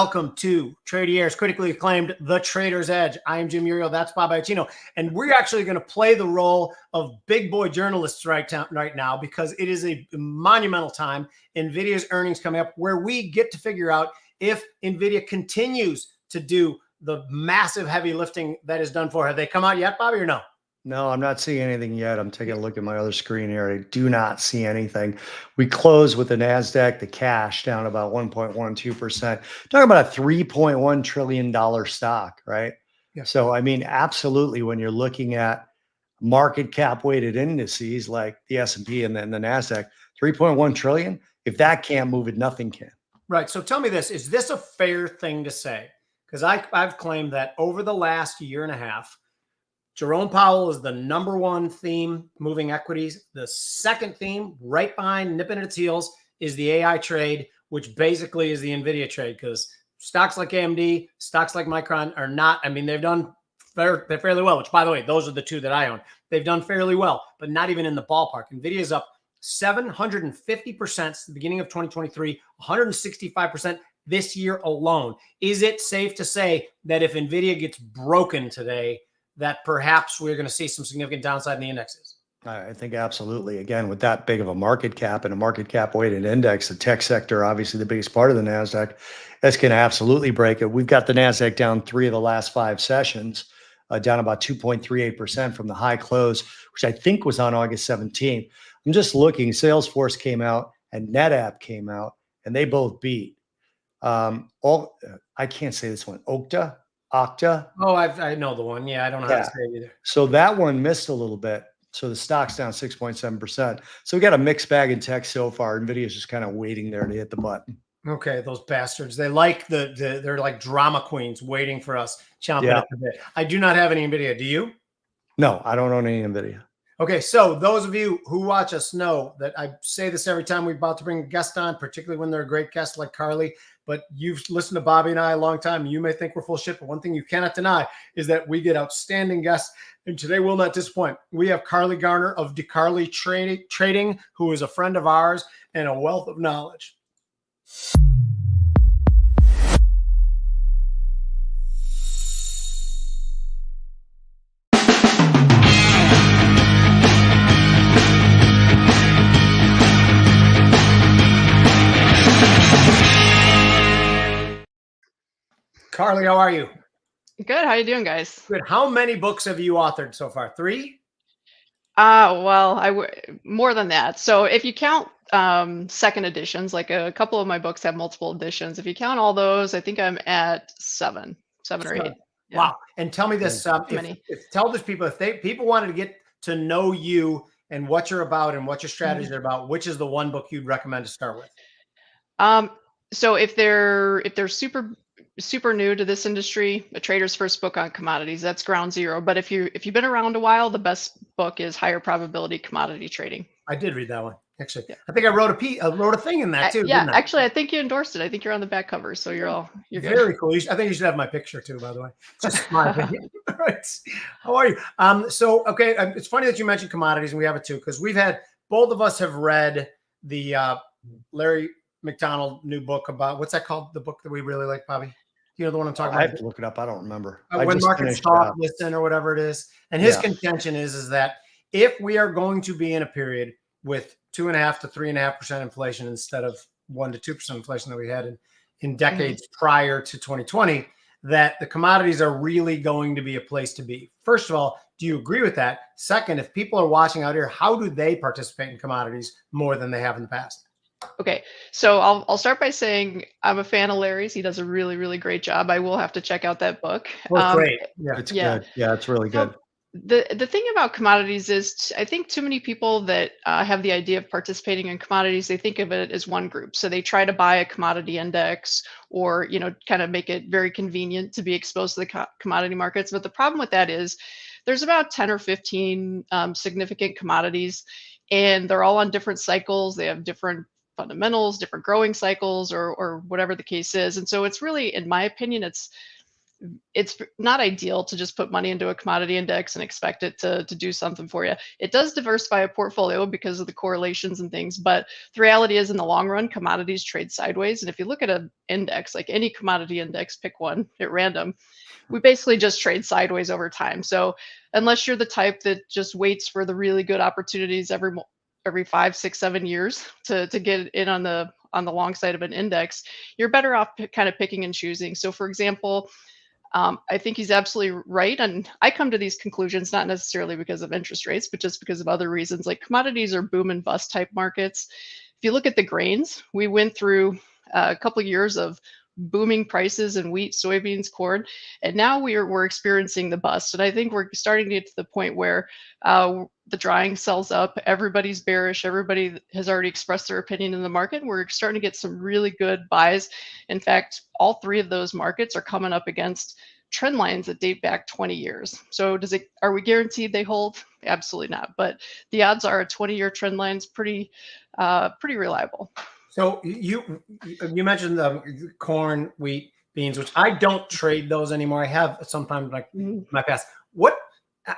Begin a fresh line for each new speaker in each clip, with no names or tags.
Welcome to Tradier's critically acclaimed The Trader's Edge. I am Iuorio. That's Bob Iaccino. And we're actually going to play the role of big boy journalists right now because it is a monumental time. NVIDIA's earnings coming up where we get to figure out if NVIDIA continues to do the massive heavy lifting that is done for. Have they come out yet, Bobby, or no?
No, I'm not seeing anything yet. I'm taking a look at my other screen here. I do not see anything. We closed with the NASDAQ, the cash down about 1.12%. Talking about a $3.1 trillion stock, right?
Yeah.
So, I mean, absolutely, when you're looking at market cap weighted indices like the S&P and then the NASDAQ, 3.1 trillion, if that can't move it, nothing can.
Right. So tell me this, is this a fair thing to say? Because I've claimed that over the last year and a half, Jerome Powell is the number one theme moving equities. The second theme, right behind, nipping at its heels, is the AI trade, which basically is the NVIDIA trade, because stocks like AMD, stocks like Micron are not, I mean, they've done fairly well, which, by the way, those are the two that I own. They've done fairly well, but not even in the ballpark. NVIDIA is up 750% since the beginning of 2023, 165% this year alone. Is it safe to say that if NVIDIA gets broken today, that perhaps we're going to see some significant downside in the indexes?
I think absolutely. Again, with that big of a market cap and a market cap weighted index, the tech sector, obviously the biggest part of the NASDAQ, that's going to absolutely break it. We've got the NASDAQ down 3 of the last 5 sessions, down about 2.38% from the high close, which I think was on August 17th. I'm just looking, Salesforce came out and NetApp came out, and they both beat. I can't say this one, Okta.
Oh, I know the one. Yeah, I don't know how to say it either.
So that one missed a little bit. So the stock's down 6.7%. So we got a mixed bag in tech so far. NVIDIA's just kind of waiting there to hit the button.
Okay, those bastards. They like they're like drama queens waiting for us, chomping at the bit. I do not have any NVIDIA. Do you?
No, I don't own any NVIDIA.
Okay, so those of you who watch us know that I say this every time we're about to bring a guest on, particularly when they're a great guest like Carley. But you've listened to Bobby and I a long time. You may think we're full of shit, but one thing you cannot deny is that we get outstanding guests, and today will not disappoint. We have Carley Garner of DeCarley Trading, who is a friend of ours and a wealth of knowledge. Carley, how are you?
Good. How you doing, guys?
Good. How many books have you authored so far? 3?
Well, more than that. So if you count second editions, like a couple of my books have multiple editions. If you count all those, I think I'm at 7 or 8.
Yeah. Wow. And tell me this, tell these people, if people wanted to get to know you and what you're about and what your strategies are about, which is the one book you'd recommend to start with?
So if they're super new to this industry, A Trader's First Book on Commodities, that's ground zero. But if you've been around a while, the best book is Higher Probability Commodity Trading.
I did read that one, actually. Yeah. I think I wrote a thing in that too.
Yeah, actually, I think you endorsed it. I think you're on the back cover, so you're
very cool. I think you should have my picture too, by the way. Just my opinion. Right. How are you? So okay, it's funny that you mentioned commodities, and we have it too, because both of us have read the Larry McDonald new book about, what's that called? The book that we really like, Bobby? You know the one I'm talking about?
I have to look it up. I don't remember.
When markets stop, listen, or whatever it is. And his contention is that if we are going to be in a period with 2.5 to 3.5% inflation instead of 1 to 2% inflation that we had in decades prior to 2020, that the commodities are really going to be a place to be. First of all, do you agree with that? Second, if people are watching out here, how do they participate in commodities more than they have in the past?
Okay, so I'll start by saying I'm a fan of Larry's. He does a really, really great job. I will have to check out that book.
Well, great.
Yeah, it's good. Yeah, it's really good.
The thing about commodities is I think too many people that have the idea of participating in commodities, they think of it as one group. So they try to buy a commodity index or, kind of make it very convenient to be exposed to the commodity markets. But the problem with that is there's about 10 or 15 significant commodities, and they're all on different cycles. They have different fundamentals, different growing cycles, or whatever the case is. And so it's really, in my opinion, it's it's not ideal to just put money into a commodity index and expect it to do something for you. It does diversify a portfolio because of the correlations and things, but the reality is in the long run, commodities trade sideways. And if you look at an index, like any commodity index, pick one at random, we basically just trade sideways over time. So unless you're the type that just waits for the really good opportunities every 5, 6, 7 years to get in on the long side of an index, you're better off kind of picking and choosing. So for example, I think he's absolutely right. And I come to these conclusions not necessarily because of interest rates, but just because of other reasons. Like commodities are boom and bust type markets. If you look at the grains, we went through a couple of years of booming prices in wheat, soybeans, corn, and now we're experiencing the bust. And I think we're starting to get to the point where the drying sells up. Everybody's bearish. Everybody has already expressed their opinion in the market. We're starting to get some really good buys. In fact, all three of those markets are coming up against trend lines that date back 20 years. So are we guaranteed they hold? Absolutely not. But the odds are a 20-year trend line is pretty reliable.
So you mentioned the corn, wheat, beans, which I don't trade those anymore. I have sometimes like in my past. What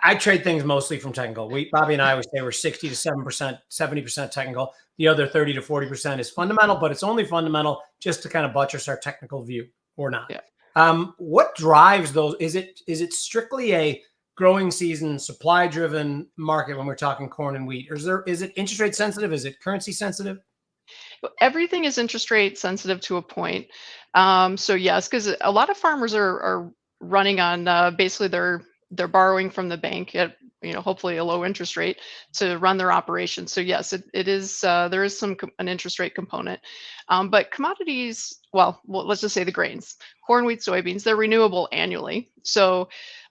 I trade things mostly from technical. Bobby and I always say we're 60 to 7%, 70% technical. The other 30 to 40% is fundamental, but it's only fundamental just to kind of buttress our technical view or not.
Yeah.
What drives those? Is it strictly a growing season, supply driven market when we're talking corn and wheat? Or is it interest rate sensitive? Is it currency sensitive?
Everything is interest rate sensitive to a point. So yes, because a lot of farmers are running on basically they're borrowing from the bank at hopefully a low interest rate to run their operations. So yes, it is there is an interest rate component, but commodities. Well, let's just say the grains, corn, wheat, soybeans, they're renewable annually. So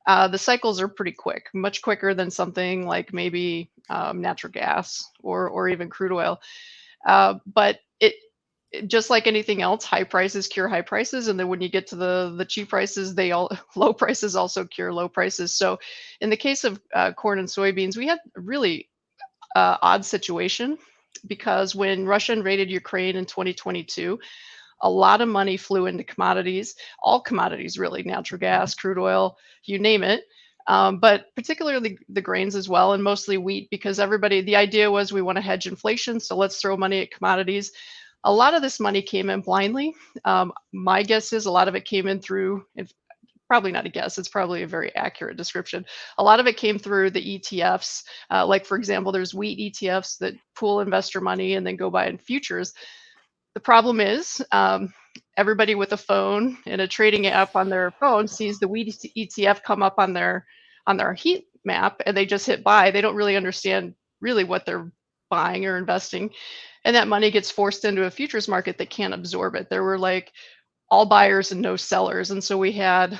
the cycles are pretty quick, much quicker than something like maybe natural gas or even crude oil. But it just like anything else, high prices cure high prices, and then when you get to the cheap prices, low prices also cure low prices. So in the case of corn and soybeans, we had a really odd situation because when Russia invaded Ukraine in 2022, a lot of money flew into commodities, all commodities really, natural gas, crude oil, you name it. But particularly the grains as well, and mostly wheat, because the idea was we want to hedge inflation, so let's throw money at commodities. A lot of this money came in blindly. My guess is a lot of it came in through, probably not a guess, it's probably a very accurate description. A lot of it came through the ETFs. Like, for example, there's wheat ETFs that pool investor money and then go buy in futures. The problem is everybody with a phone and a trading app on their phone sees the wheat ETF come up on their heat map and they just hit buy. They don't really understand really what they're buying or investing. And that money gets forced into a futures market that can't absorb it. There were like all buyers and no sellers. And so we had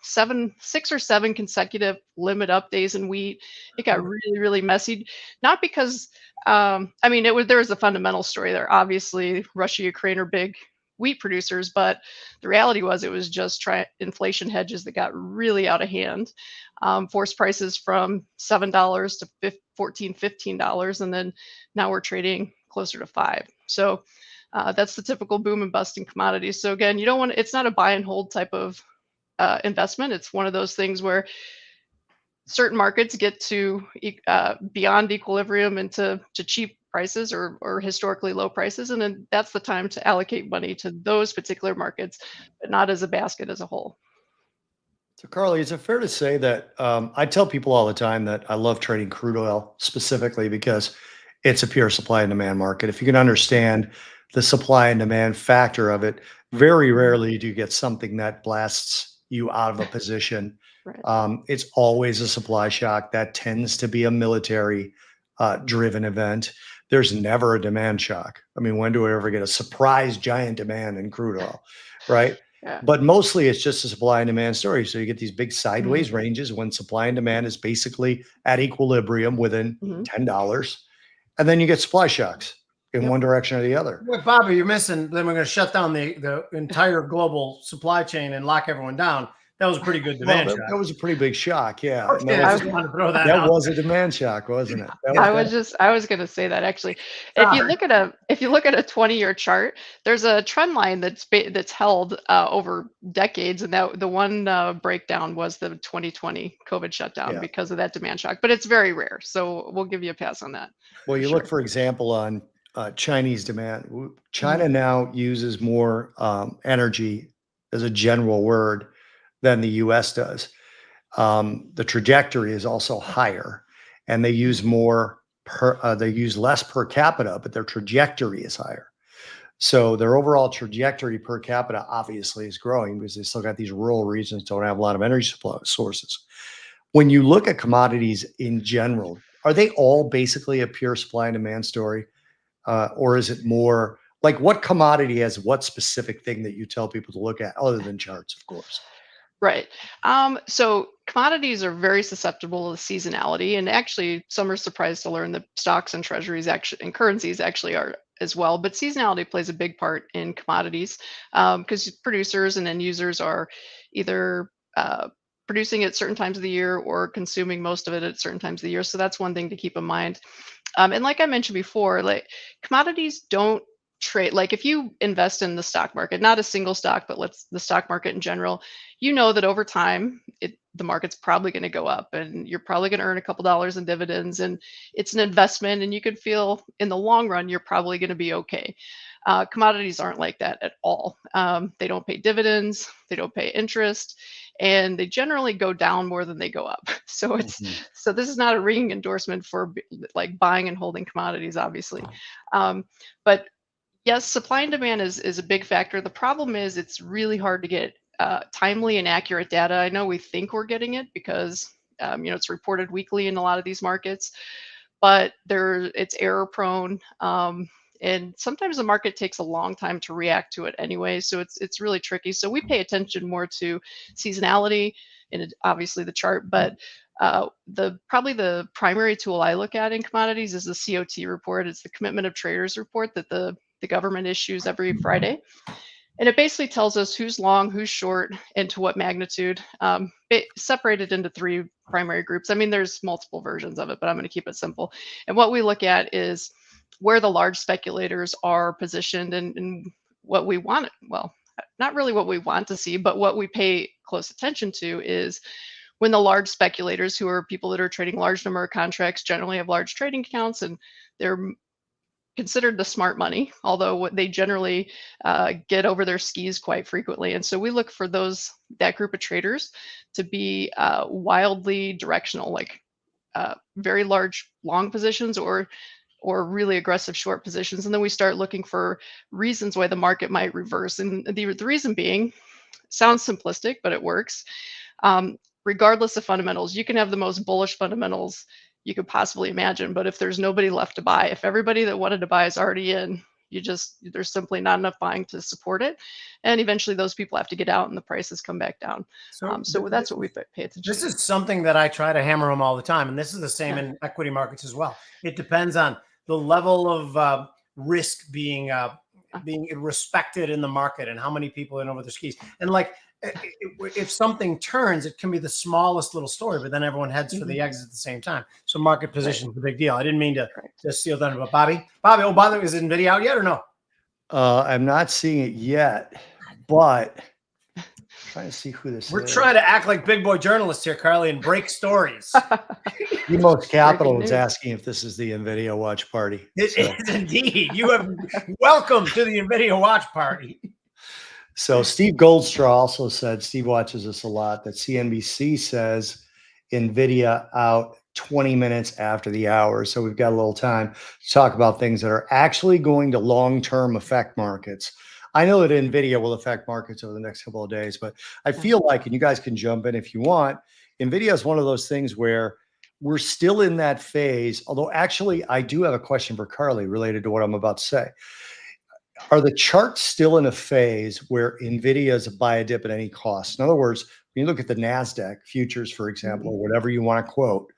6 or 7 consecutive limit up days in wheat. It got really, really messy. Not because, there was a fundamental story there. Obviously, Russia, Ukraine are big wheat producers, but the reality was it was just inflation hedges that got really out of hand, forced prices from $7 to $14, $15, and then now we're trading closer to $5. So that's the typical boom and bust in commodities. So again, it's not a buy and hold type of investment. It's one of those things where certain markets get to beyond equilibrium into cheap prices or historically low prices, and then that's the time to allocate money to those particular markets, but not as a basket as a whole.
So, Carly, is it fair to say that I tell people all the time that I love trading crude oil specifically because it's a pure supply and demand market. If you can understand the supply and demand factor of it, very rarely do you get something that blasts you out of a position.
Right.
It's always a supply shock. That tends to be a military driven event. There's never a demand shock. I mean, when do we ever get a surprise giant demand in crude oil, right?
Yeah.
But mostly it's just a supply and demand story. So you get these big sideways ranges when supply and demand is basically at equilibrium within $10. And then you get supply shocks in one direction or the other.
Well, Bobby, you're missing. Then we're going to shut down the entire global supply chain and lock everyone down. That was a pretty good
Well,
demand
that
shock.
was a pretty big shock. Yeah.
Okay, I just wanted to throw that
That
out.
was a demand shock, wasn't it?
I was going to say that actually. If you look at a 20-year chart, there's a trend line that's held over decades, and that the one breakdown was the 2020 COVID shutdown
Yeah.
because of that demand shock. But it's very rare, so we'll give you a pass on that.
Well, you
sure.
look, for example, on Chinese demand. China now uses more energy as a general word than the US does. The trajectory is also higher, and they use more they use less per capita, but their trajectory is higher. So their overall trajectory per capita obviously is growing because they still got these rural regions don't have a lot of energy supply sources. When you look at commodities in general, are they all basically a pure supply and demand story? Or is it more like what commodity has what specific thing that you tell people to look at other than charts, of course?
Right. So commodities are very susceptible to seasonality, and actually, some are surprised to learn that stocks and treasuries actually and currencies actually are as well. But seasonality plays a big part in commodities because producers and end users are either producing at certain times of the year or consuming most of it at certain times of the year. So that's one thing to keep in mind. And like I mentioned before, like commodities don't trade. Like if you invest in the stock market, not a single stock, but the stock market in general, you know that over time, the market's probably going to go up, and you're probably going to earn a couple dollars in dividends, and it's an investment, and you could feel in the long run you're probably going to be okay. Commodities aren't like that at all. They don't pay dividends, they don't pay interest, and they generally go down more than they go up. So so this is not a ringing endorsement for like buying and holding commodities, obviously. But yes, supply and demand is a big factor. The problem is it's really hard to get timely and accurate data. I know we think we're getting it because it's reported weekly in a lot of these markets, but it's error prone. And sometimes the market takes a long time to react to it anyway, so it's really tricky. So we pay attention more to seasonality and obviously the chart, but probably the primary tool I look at in commodities is the COT report. It's the Commitment of Traders report that the government issues every Friday. And it basically tells us who's long, who's short, and to what magnitude, separated into three primary groups. I mean, there's multiple versions of it, but I'm going to keep it simple. And what we look at is where the large speculators are positioned and what we want, well, not really what we want to see, but what we pay close attention to is when the large speculators, who are people that are trading large number of contracts, generally have large trading accounts, and they're considered the smart money, although what they generally get over their skis quite frequently. And so we look for that group of traders to be wildly directional, like very large long positions or really aggressive short positions. And then we start looking for reasons why the market might reverse. And the reason being, sounds simplistic, but it works. Regardless of fundamentals, you can have the most bullish fundamentals you could possibly imagine, but if there's nobody left to buy, if everybody that wanted to buy is already in, there's simply not enough buying to support it, and eventually those people have to get out and the prices come back down. So that's what we pay attention to.
This is something that I try to hammer home all the time, and this is the same in equity markets as well. It depends on the level of risk being respected in the market and how many people are in over their skis. And like, if something turns, it can be the smallest little story, but then everyone heads for the exit at the same time. So market position is a big deal. I didn't mean to steal that, but Bobby, oh, by the way, is NVIDIA out yet or no?
I'm not seeing it yet, but I'm trying to see who this is.
We're trying to act like big boy journalists here, Carly, and break stories.
Emos Capital is asking if this is the NVIDIA watch party.
It is indeed. You have welcome to the NVIDIA watch party.
So Steve Goldstraw also said, Steve watches us a lot, that CNBC says NVIDIA out 20 minutes after the hour. So we've got a little time to talk about things that are actually going to long-term affect markets. I know that NVIDIA will affect markets over the next couple of days, but I feel like, and you guys can jump in if you want, NVIDIA is one of those things where we're still in that phase. Although actually, I do have a question for Carly related to what I'm about to say. Are the charts still in a phase where NVIDIA is a buy a dip at any cost? In other words, when you look at the NASDAQ futures, for example, or whatever you want to quote,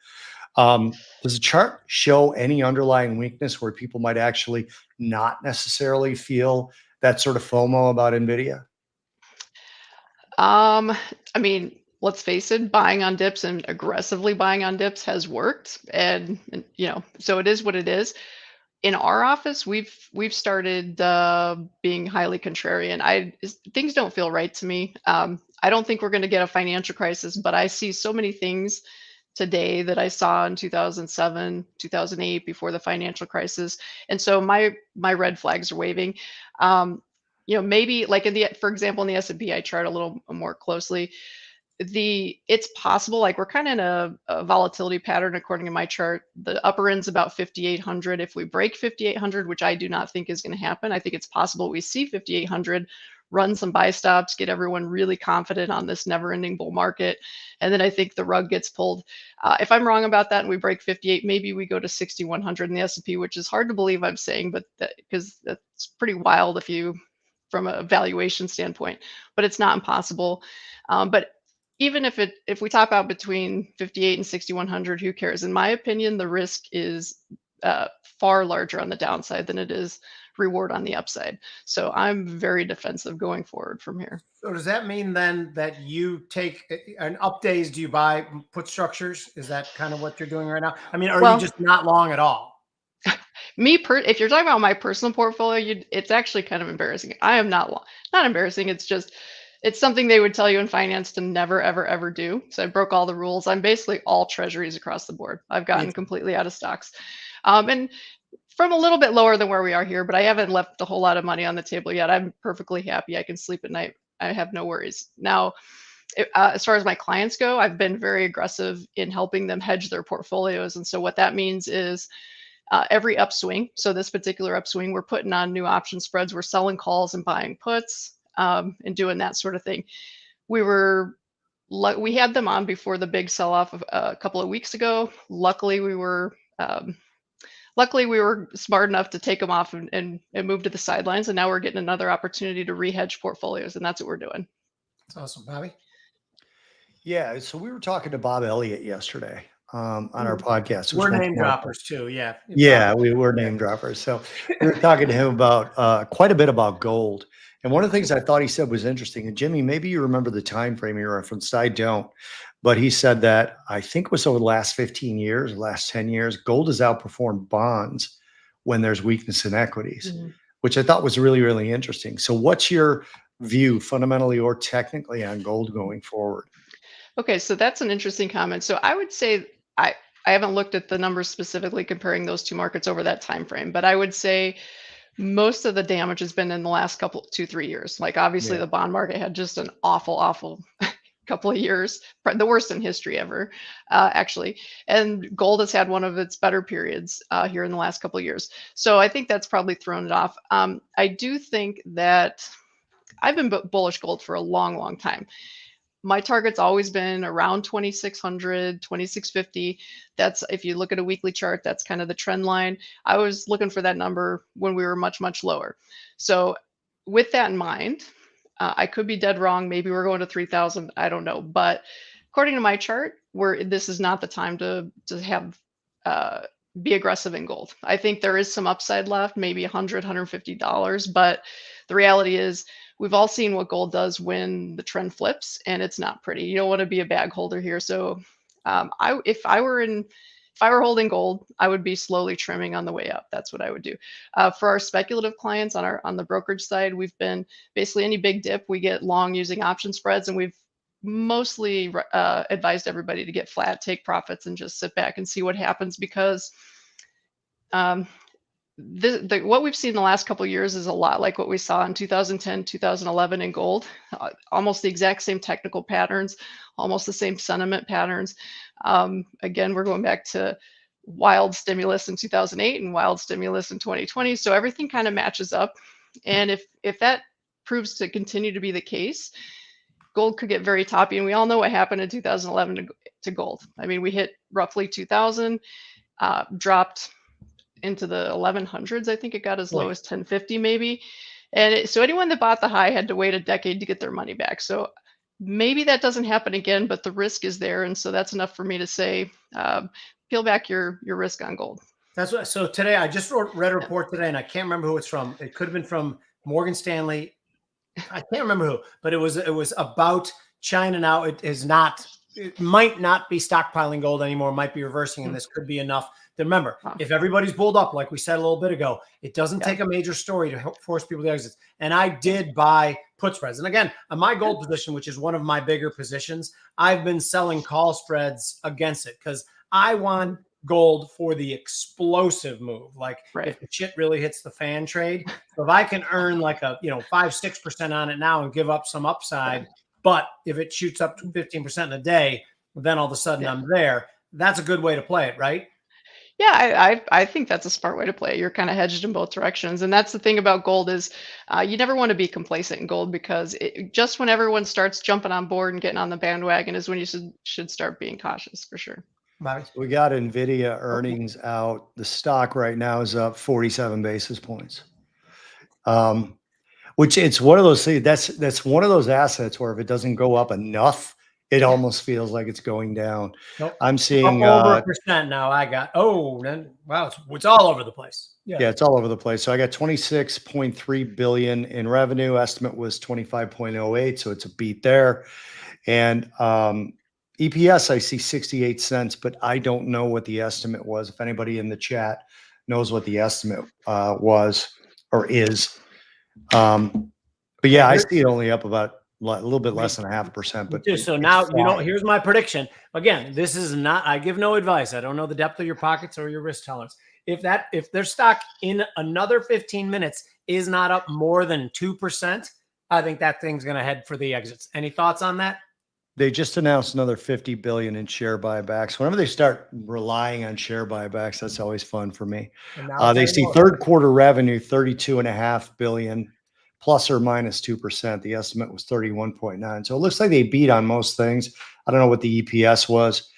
does the chart show any underlying weakness where people might actually not necessarily feel that sort of FOMO about NVIDIA?
I mean, let's face it, buying on dips and aggressively buying on dips has worked, and so it is what it is. In our office, we've started being highly contrarian. Things don't feel right to me. I don't think we're going to get a financial crisis, but I see so many things today that I saw in 2007, 2008 before the financial crisis. And so my red flags are waving. Maybe like for example, in the S&P, I chart a little more closely. It's possible, like we're kind of in a volatility pattern according to my chart. The upper end's about 5,800. If we break 5,800, which I do not think is going to happen, I think it's possible we see 5,800, run some buy stops, get everyone really confident on this never-ending bull market, and then I think the rug gets pulled. If I'm wrong about that and we break 58, maybe we go to 6,100 in the S&P, which is hard to believe I'm saying, but because that's pretty wild if you from a valuation standpoint, but it's not impossible. But even if we top out between 58 and 6,100, who cares? In my opinion, the risk is far larger on the downside than it is reward on the upside. So I'm very defensive going forward from here.
So does that mean then that you take an up days? Do you buy put structures? Is that kind of what you're doing right now? I mean, are you
Well,
just not long at all?
if you're talking about my personal portfolio, it's actually kind of embarrassing. I am not embarrassing. It's something they would tell you in finance to never, ever, ever do. So I broke all the rules. I'm basically all treasuries across the board. I've gotten completely out of stocks. And from a little bit lower than where we are here, but I haven't left a whole lot of money on the table yet. I'm perfectly happy. I can sleep at night. I have no worries. Now, as far as my clients go, I've been very aggressive in helping them hedge their portfolios. And so what that means is every upswing. So this particular upswing, we're putting on new option spreads. We're selling calls and buying puts and doing that sort of thing. We had them on before the big sell-off a couple of weeks ago. Luckily, we were smart enough to take them off and move to the sidelines. And now we're getting another opportunity to rehedge portfolios, and that's what we're doing.
That's awesome, Bobby.
Yeah. So we were talking to Bob Elliott yesterday on our podcast.
We're name droppers too. Yeah.
Yeah, we were name droppers. So we were talking to him about quite a bit about gold. And one of the things I thought he said was interesting. And Jimmy, maybe you remember the time frame he referenced. I don't. But he said that I think it was over the last 15 years, last 10 years, gold has outperformed bonds when there's weakness in equities, which I thought was really, really interesting. So what's your view fundamentally or technically on gold going forward?
Okay, so that's an interesting comment. So I would say I haven't looked at the numbers specifically comparing those two markets over that time frame, but I would say most of the damage has been in the last 2-3 years. Like obviously the bond market had just an awful couple of years, the worst in history ever, actually. And gold has had one of its better periods here in the last couple of years. So I think that's probably thrown it off. I do think that I've been bullish gold for a long, long time. My target's always been around 2,600, 2,650. That's, if you look at a weekly chart, that's kind of the trend line. I was looking for that number when we were much, much lower. So with that in mind, I could be dead wrong. Maybe we're going to 3,000. I don't know. But according to my chart, this is not the time to have be aggressive in gold. I think there is some upside left, maybe $100, $150. But the reality is, we've all seen what gold does when the trend flips, and it's not pretty. You don't want to be a bag holder here. So if I were holding gold, I would be slowly trimming on the way up. That's what I would do. For our speculative clients on the brokerage side, we've been basically any big dip, we get long using option spreads, and we've mostly advised everybody to get flat, take profits, and just sit back and see what happens, because what we've seen in the last couple of years is a lot like what we saw in 2010, 2011 in gold. Almost the exact same technical patterns, almost the same sentiment patterns. Again, we're going back to wild stimulus in 2008 and wild stimulus in 2020. So everything kind of matches up. And if that proves to continue to be the case, gold could get very toppy. And we all know what happened in 2011 to gold. I mean, we hit roughly 2,000, dropped into the 1100s. I think it got as low as 1050 maybe. And so anyone that bought the high had to wait a decade to get their money back. So maybe that doesn't happen again, but the risk is there. And so that's enough for me to say, peel back your risk on gold.
That's what. So today I just read a report today, and I can't remember who it's from. It could have been from Morgan Stanley, I can't remember who, but it was about China now. It might not be stockpiling gold anymore, might be reversing, and this could be enough. Then remember,
Wow.
if everybody's bulled up, like we said a little bit ago, it doesn't
Yeah.
take a major story to help force people to exit. And I did buy put spreads. And again, on my gold position, which is one of my bigger positions, I've been selling call spreads against it because I want gold for the explosive move. Like
Right.
if the shit really hits the fan trade. So if I can earn like a 5-6% on it now and give up some upside, but if it shoots up to 15% in a day, then all of a sudden I'm there. That's a good way to play it, right?
Yeah, I think that's a smart way to play it. You're kind of hedged in both directions, and that's the thing about gold is you never want to be complacent in gold because just when everyone starts jumping on board and getting on the bandwagon is when you should start being cautious for sure.
Bobby?
We got NVIDIA earnings out. The stock right now is up 47 basis points. Which it's one of those things that's one of those assets where if it doesn't go up enough, it almost feels like it's going down.
Nope.
I'm seeing
up over 1% now. Wow, it's all over the place.
Yeah, it's all over the place. So I got 26.3 billion in revenue. Estimate was 25.08, so it's a beat there. And EPS, I see 68 cents, but I don't know what the estimate was. If anybody in the chat knows what the estimate was or is. But yeah, I see it only up about a little bit less than 0.5%. But
so now, here's my prediction. Again, this is not, I give no advice. I don't know the depth of your pockets or your risk tolerance. If their stock in another 15 minutes is not up more than 2%, I think that thing's going to head for the exits. Any thoughts on that?
They just announced another 50 billion in share buybacks. Whenever they start relying on share buybacks, that's always fun for me. They see third quarter revenue 32.5 billion plus or minus 2%. The estimate was 31.9. So it looks like they beat on most things. I don't know what the EPS was,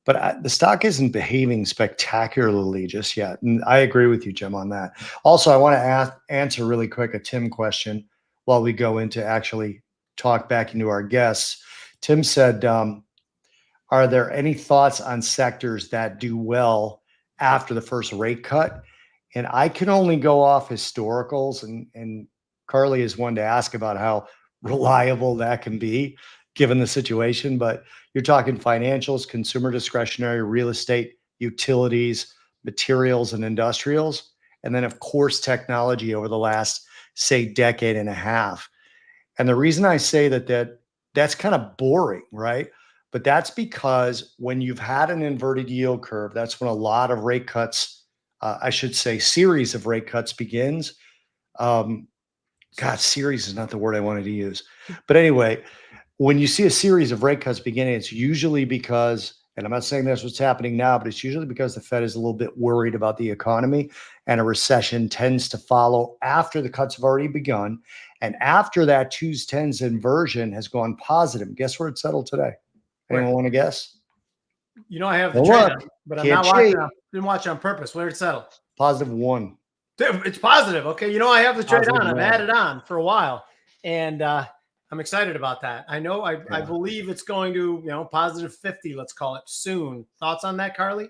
but the stock isn't behaving spectacularly just yet. And I agree with you, Jim, on that. Also, I want to answer really quick a Tim question while we go into actually talk back into our guests. Tim said, are there any thoughts on sectors that do well after the first rate cut? And I can only go off historicals, and Carley is one to ask about how reliable that can be given the situation. But you're talking financials, consumer discretionary, real estate, utilities, materials, and industrials. And then, of course, technology over the last, say, decade and a half. And the reason I say that's kind of boring, right? But that's because when you've had an inverted yield curve, that's when a lot of rate cuts, I should say series of rate cuts begins. Series is not the word I wanted to use. But anyway, when you see a series of rate cuts beginning, it's usually because, and I'm not saying that's what's happening now, but it's usually because the Fed is a little bit worried about the economy, and a recession tends to follow after the cuts have already begun. And after that 2s10s inversion has gone positive, guess where it settled today? Anyone want to guess?
I have the trade on, but I'm not watching. Didn't watch on purpose. Where did it settle?
+1.
It's positive. Okay. I have the trade on. I've had it on for a while, and I'm excited about that. I know. I believe it's going to, +50. Let's call it soon. Thoughts on that, Carley?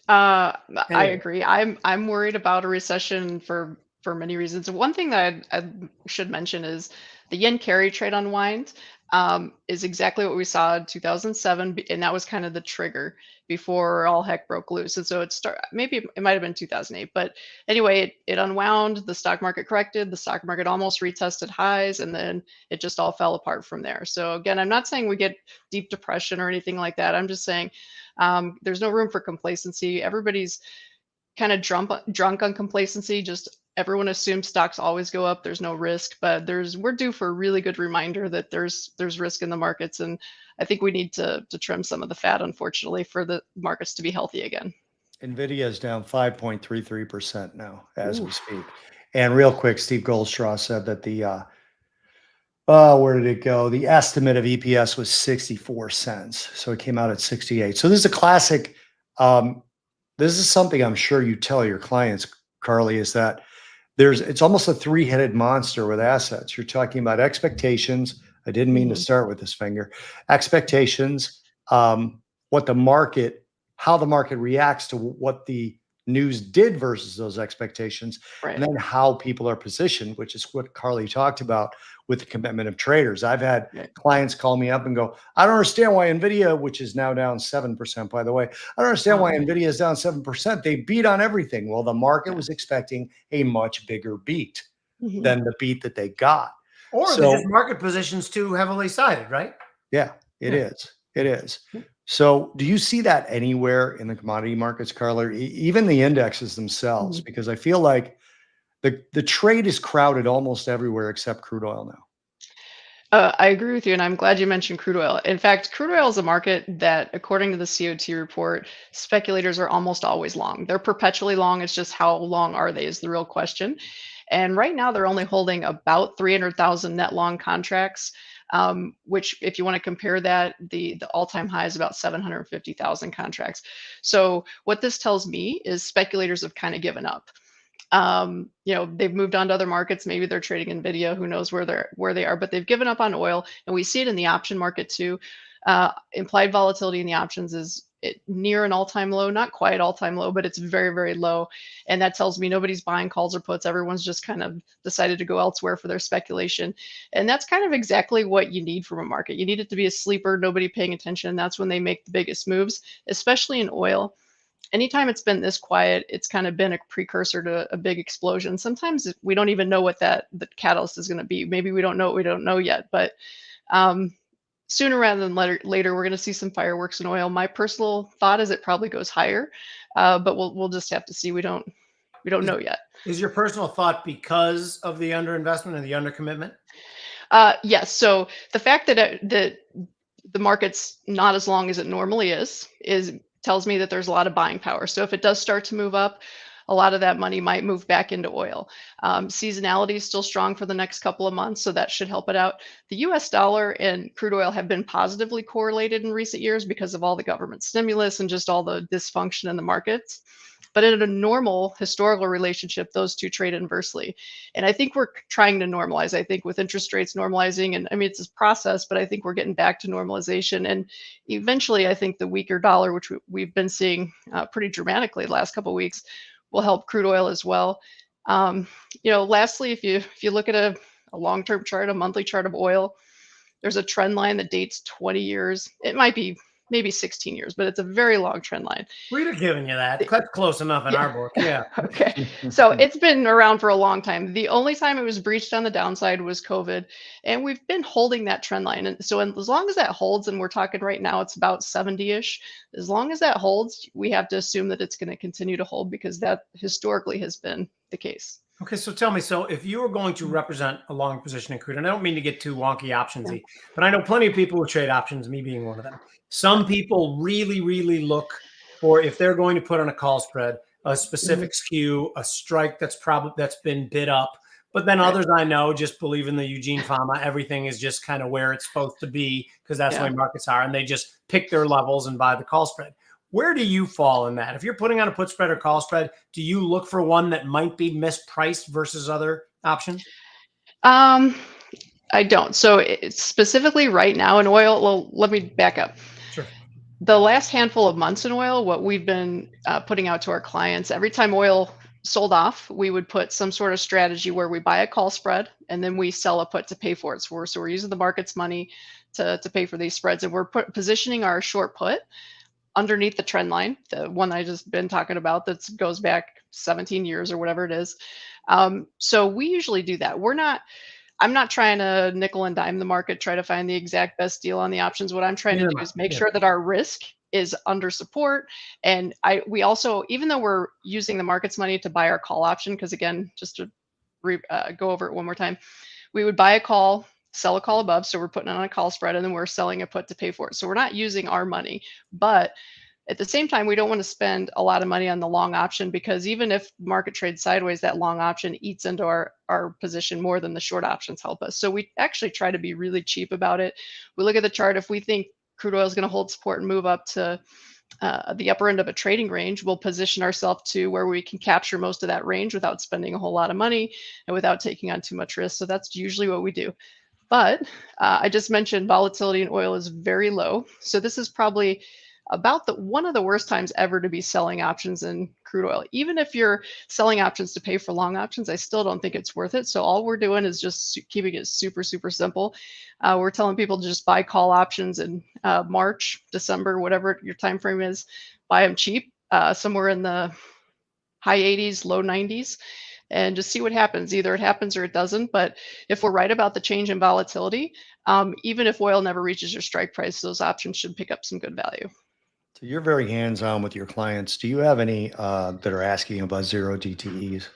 I agree. I'm worried about a recession for many reasons. One thing that I should mention is the yen carry trade unwind is exactly what we saw in 2007, and that was kind of the trigger before all heck broke loose. And so maybe it might have been 2008, but anyway, it unwound. The stock market corrected. The stock market almost retested highs, and then it just all fell apart from there. So again, I'm not saying we get deep depression or anything like that. I'm just saying there's no room for complacency. Everybody's kind of drunk on complacency. Just everyone assumes stocks always go up. There's no risk, but we're due for a really good reminder that there's risk in the markets, and I think we need to trim some of the fat, unfortunately, for the markets to be healthy again.
NVIDIA is down 5.33% now as we speak. And real quick, Steve Goldstraw said that where did it go? The estimate of EPS was 64 cents. So it came out at 68. So this is a classic. This is something I'm sure you tell your clients, Carley, is that it's almost a three-headed monster with assets. You're talking about expectations. I didn't mean to start with this finger. Expectations, how the market reacts to what the news did versus those expectations,
Right.
and then how people are positioned, which is what Carley talked about with the commitment of traders. I've had
Right.
clients call me up and go, I don't understand why NVIDIA, which is now down 7%, by the way, I don't understand why NVIDIA is down 7%. They beat on everything. Well, the market was expecting a much bigger beat than the beat that they got.
Or
So,
they're just market positions too heavily sided, right?
yeah, it is. It is. So do you see that anywhere in the commodity markets, Carla, or even the indexes themselves? Because I feel like the trade is crowded almost everywhere except crude oil now.
I agree with you, and I'm glad you mentioned crude oil. In fact, crude oil is a market that, according to the COT report, speculators are almost always long. They're perpetually long. It's just how long are they is the real question. And right now, they're only holding about 300,000 net long contracts, which, if you want to compare that, the all-time high is about 750,000 contracts. So what this tells me is speculators have kind of given up. They've moved on to other markets. Maybe they're trading Nvidia. Who knows where they are? But they've given up on oil, and we see it in the option market too. Implied volatility in the options is near an all-time low, not quite all-time low, but it's very, very low. And that tells me nobody's buying calls or puts. Everyone's just kind of decided to go elsewhere for their speculation. And that's kind of exactly what you need from a market. You need it to be a sleeper, nobody paying attention. That's when they make the biggest moves, especially in oil. Anytime it's been this quiet, it's kind of been a precursor to a big explosion. Sometimes we don't even know what the catalyst is going to be. Maybe we don't know what we don't know yet, but sooner rather than later, we're going to see some fireworks in oil. My personal thought is it probably goes higher, but we'll just have to see. We don't know yet.
Is your personal thought because of the underinvestment and the undercommitment?
Yes. So the fact that the market's not as long as it normally is tells me that there's a lot of buying power. So if it does start to move up, a lot of that money might move back into oil. Seasonality is still strong for the next couple of months, so that should help it out. The US dollar and crude oil have been positively correlated in recent years because of all the government stimulus and just all the dysfunction in the markets. But in a normal historical relationship, those two trade inversely. And I think we're trying to normalize. I think with interest rates normalizing, and I mean, it's a process, but I think we're getting back to normalization. And eventually, I think the weaker dollar, which we've been seeing pretty dramatically the last couple of weeks, will help crude oil as well. Lastly, if you look at a long-term chart, a monthly chart of oil, there's a trend line that dates 20 years. It might be maybe 16 years, but it's a very long trend line.
We'd have given you that. That's close enough in our book. Yeah.
Okay. So it's been around for a long time. The only time it was breached on the downside was COVID, and we've been holding that trend line. And so as long as that holds, and we're talking right now, it's about 70-ish. As long as that holds, we have to assume that it's going to continue to hold because that historically has been the case.
Okay, so tell me, so if you were going to represent a long position in crude, and I don't mean to get too wonky optionsy, but I know plenty of people who trade options, me being one of them. Some people really, really look for, if they're going to put on a call spread, a specific skew, a strike that's been bid up. But then others I know just believe in the Eugene Fama. Everything is just kind of where it's supposed to be because that's the way markets are, and they just pick their levels and buy the call spread. Where do you fall in that? If you're putting on a put spread or call spread, do you look for one that might be mispriced versus other options?
I don't. So specifically right now in oil, well, let me back up.
Sure.
The last handful of months in oil, what we've been putting out to our clients, every time oil sold off, we would put some sort of strategy where we buy a call spread and then we sell a put to pay for it. So we're using the market's money to pay for these spreads, and we're positioning our short put underneath the trend line, the one I just been talking about that goes back 17 years or whatever it is. So we usually do that. I'm not trying to nickel and dime the market, try to find the exact best deal on the options. What I'm trying to do is make sure that our risk is under support. And we also, even though we're using the market's money to buy our call option, because again, just to go over it one more time, we would buy a call, sell a call above. So we're putting on a call spread and then we're selling a put to pay for it. So we're not using our money, but at the same time, we don't want to spend a lot of money on the long option because even if market trades sideways, that long option eats into our position more than the short options help us. So we actually try to be really cheap about it. We look at the chart. If we think crude oil is going to hold support and move up to the upper end of a trading range, we'll position ourselves to where we can capture most of that range without spending a whole lot of money and without taking on too much risk. So that's usually what we do. But I just mentioned volatility in oil is very low. So this is probably about one of the worst times ever to be selling options in crude oil. Even if you're selling options to pay for long options, I still don't think it's worth it. So all we're doing is just keeping it super, super simple. We're telling people to just buy call options in March, December, whatever your time frame is. Buy them cheap, somewhere in the high 80s, low 90s, and just see what happens. Either it happens or it doesn't. But if we're right about the change in volatility, even if oil never reaches your strike price, those options should pick up some good value.
So you're very hands-on with your clients. Do you have any that are asking about zero DTEs?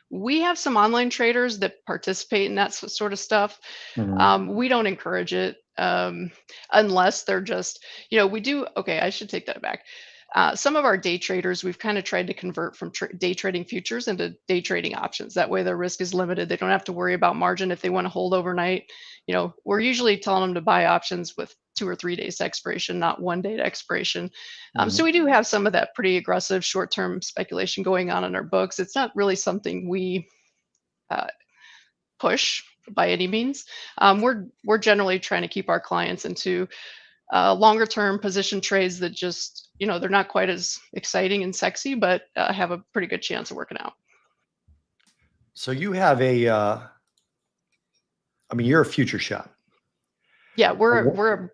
We have some online traders that participate in that sort of stuff. We don't encourage it unless they're just, we do. Okay, I should take that back. Some of our day traders, we've kind of tried to convert from day trading futures into day trading options. That way their risk is limited. They don't have to worry about margin if they want to hold overnight. We're usually telling them to buy options with 2 or 3 days to expiration, not 1 day to expiration. So we do have some of that pretty aggressive short-term speculation going on in our books. It's not really something we push by any means. We're generally trying to keep our clients into longer term position trades that just, they're not quite as exciting and sexy, but have a pretty good chance of working out.
So you have you're a future shop.
Yeah, we're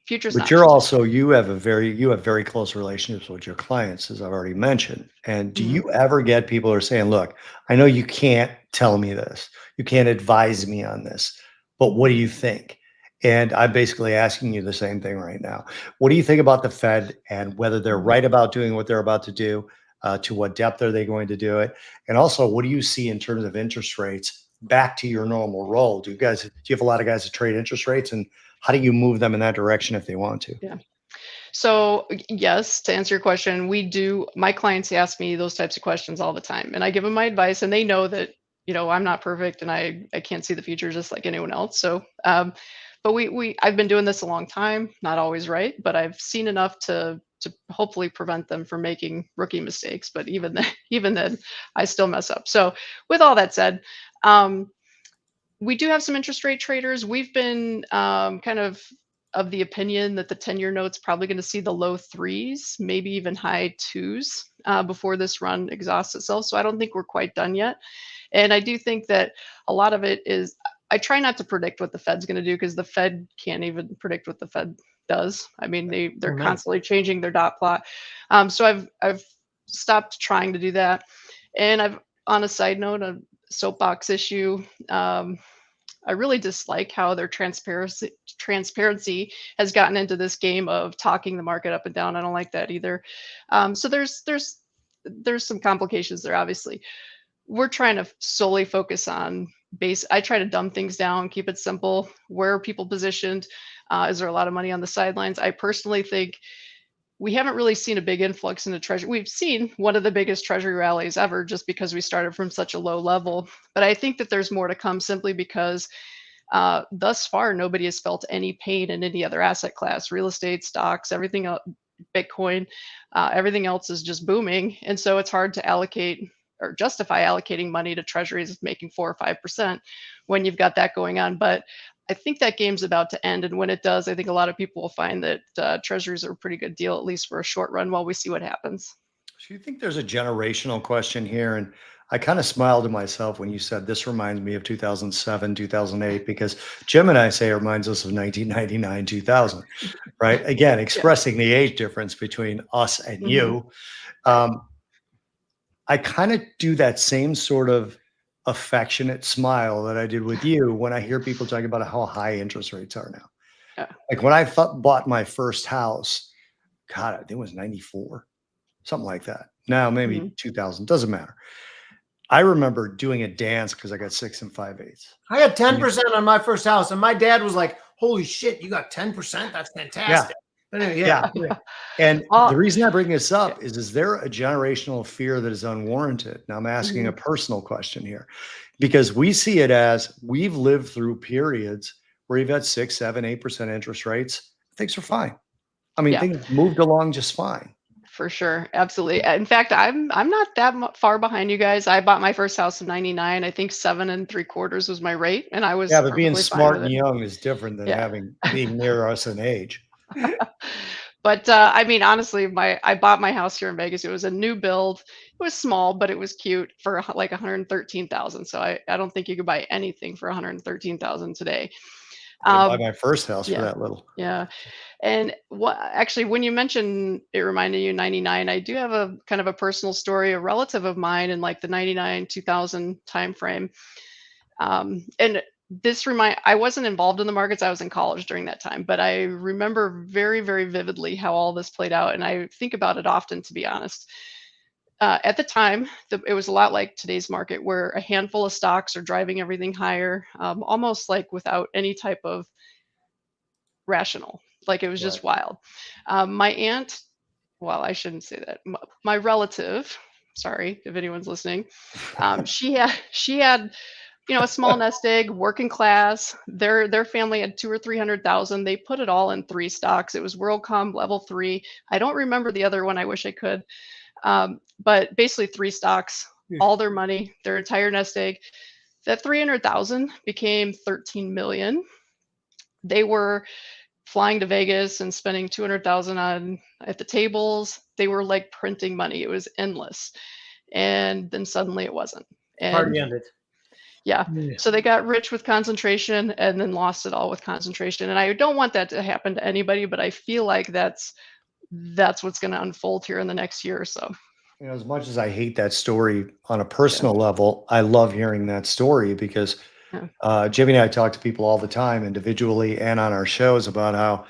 futures.
But you're also, you have very close relationships with your clients, as I've already mentioned. And do you ever get people who are saying, look, I know you can't tell me this, you can't advise me on this, but what do you think? And I'm basically asking you the same thing right now. What do you think about the Fed and whether they're right about doing what they're about to do? To what depth are they going to do it? And also, what do you see in terms of interest rates back to your normal role? Do you have a lot of guys that trade interest rates, and how do you move them in that direction if they want to?
Yeah. So yes, to answer your question, we do. My clients ask me those types of questions all the time, and I give them my advice, and they know that I'm not perfect, and I can't see the future just like anyone else. So, but I've been doing this a long time, not always right, but I've seen enough to hopefully prevent them from making rookie mistakes. But even then, I still mess up. So with all that said, we do have some interest rate traders. We've been kind of the opinion that the 10-year note's probably going to see the low threes, maybe even high twos before this run exhausts itself. So I don't think we're quite done yet. And I do think that a lot of it is, I try not to predict what the Fed's going to do, because the Fed can't even predict what the Fed does. I mean, they're constantly changing their dot plot. So I've stopped trying to do that. And on a side note, a soapbox issue, I really dislike how their transparency has gotten into this game of talking the market up and down. I don't like that either. So there's some complications there. Obviously, we're trying to solely focus on base. I try to dumb things down, keep it simple. Where are people positioned? Is there a lot of money on the sidelines? I personally think we haven't really seen a big influx into treasury. We've seen one of the biggest treasury rallies ever, just because we started from such a low level. But I think that there's more to come, simply because thus far, nobody has felt any pain in any other asset class, real estate, stocks, everything else, Bitcoin, everything else is just booming. And so it's hard to allocate or justify allocating money to treasuries making 4 or 5% when you've got that going on. But I think that game's about to end. And when it does, I think a lot of people will find that treasuries are a pretty good deal, at least for a short run, while we see what happens.
So you think there's a generational question here? And I kind of smiled to myself when you said this reminds me of 2007, 2008, because Jim and I say it reminds us of 1999, 2000, right? Again, expressing the age difference between us and you. I kind of do that same sort of affectionate smile that I did with you when I hear people talking about how high interest rates are now.
Yeah.
Like when I bought my first house, God, I think it was 94, something like that. Now maybe 2000, doesn't matter. I remember doing a dance because I got 6 5/8.
I got 10% on my first house, and my dad was like, "Holy shit, you got 10%? That's fantastic." But anyway, yeah.
And the reason I bring this up is there a generational fear that is unwarranted? Now I'm asking a personal question here, because we see it as we've lived through periods where you've had 6, 7, 8% interest rates. Things are fine. I mean, things moved along just fine.
For sure. Absolutely. In fact, I'm not that far behind you guys. I bought my first house in 99. I think 7 3/4 was my rate. And I was
but being
perfectly fine
smart
with
and
it.
young is different than being near us in age.
But I mean, honestly, I bought my house here in Vegas. It was a new build. It was small, but it was cute for like 113,000. So I don't think you could buy anything for 113,000 today.
I didn't buy
Um,
my first house for
yeah,
that little.
yeah. And what actually, when you mentioned it reminded you 99, I do have a kind of a personal story. A relative of mine in like the 99 2000 timeframe. And I wasn't involved in the markets. I was in college during that time, but I remember very, very vividly how all this played out. And I think about it often, to be honest. At the time, it was a lot like today's market, where a handful of stocks are driving everything higher, almost like without any type of rational. Like it was
Right.
just wild. My aunt, well, I shouldn't say that. My relative, sorry if anyone's listening, she had a small nest egg, working class. Their family had 200 or 300,000. They put it all in three stocks. It was WorldCom level 3. I don't remember the other one. I wish I could. But basically three stocks, all their money, their entire nest egg. That 300,000 became 13 million. They were flying to Vegas and spending 200,000 on at the tables. They were like printing money. It was endless. And then suddenly it wasn't. And
Party ended.
yeah.
Yeah.
So they got rich with concentration and then lost it all with concentration. And I don't want that to happen to anybody, but I feel like that's what's going to unfold here in the next year or so.
As much as I hate that story on a personal level, I love hearing that story because
Yeah.
Jimmy and I talk to people all the time, individually and on our shows, about how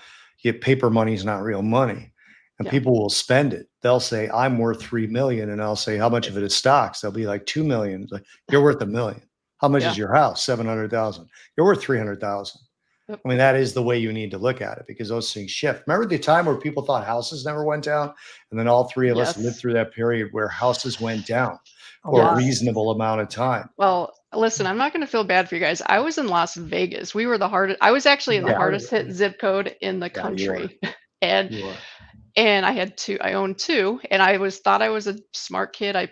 paper money is not real money, and
Yeah.
people will spend it. They'll say, "I'm worth 3 million," and I'll say, "How much of it is stocks?" They'll be like, 2 million. It's like, you're worth 1 million. How much
Yeah.
is your house? 700,000. You're worth 300,000.
Yep.
I mean, that is the way you need to look at it, because those things shift. Remember the time where people thought houses never went down? And then all three of us lived
Yes.
through that period where houses went down
A
for a
lot.
reasonable amount of time.
Well, listen, I'm not going to feel bad for you guys. I was in Las Vegas. We were the hardest. I was actually in the
Yeah.
hardest hit zip code in the
Yeah, you are.
country. and
You are.
and I owned two, and thought I was a smart kid. I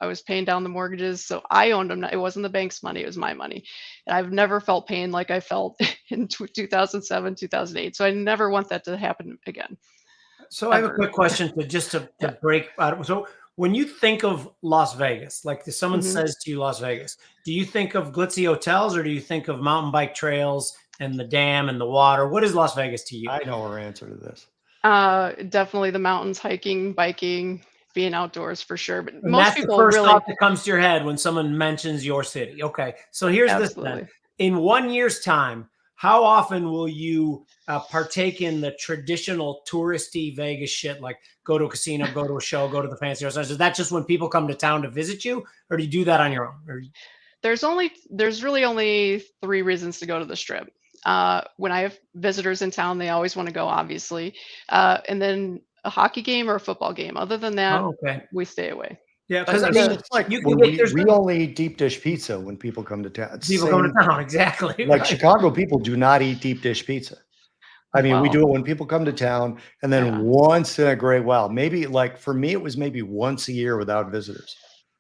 was paying down the mortgages. So I owned them. It wasn't the bank's money. It was my money. And I've never felt pain like I felt in 2007, 2008. So I never want that to happen again.
So I have a
Ever.
quick question to
Yeah.
break out. So when you think of Las Vegas, like if someone
Mhm.
says to you Las Vegas, do you think of glitzy hotels or do you think of mountain bike trails and the dam and the water? What is Las Vegas to you?
I know our answer to this.
Definitely the mountains, hiking, biking, being outdoors for sure. But
And
most
that's the
people
first
really,
thought that comes to your head when someone mentions your city. Okay. So here's this then.
absolutely.
In 1 year's time, how often will you partake in the traditional touristy Vegas shit, like go to a casino, go to a show, go to the fancy restaurants? Is that just when people come to town to visit you, or do you do that on your own? Or,
There's really only three reasons to go to the strip. When I have visitors in town, they always want to go, obviously, and then a hockey game or a football game. Other than that,
oh, okay.
we stay away.
Yeah,
But
because I
the
mean,
It's like
you can
when
get there's
we only eat deep dish pizza when people come to town. It's the
people coming
same.
to town. Exactly.
Like
Right.
Chicago people do not eat deep dish pizza. I mean, we
Well,
do it when people come to town, and then
yeah.
once in a great while, maybe like for me, it was maybe once a year without visitors.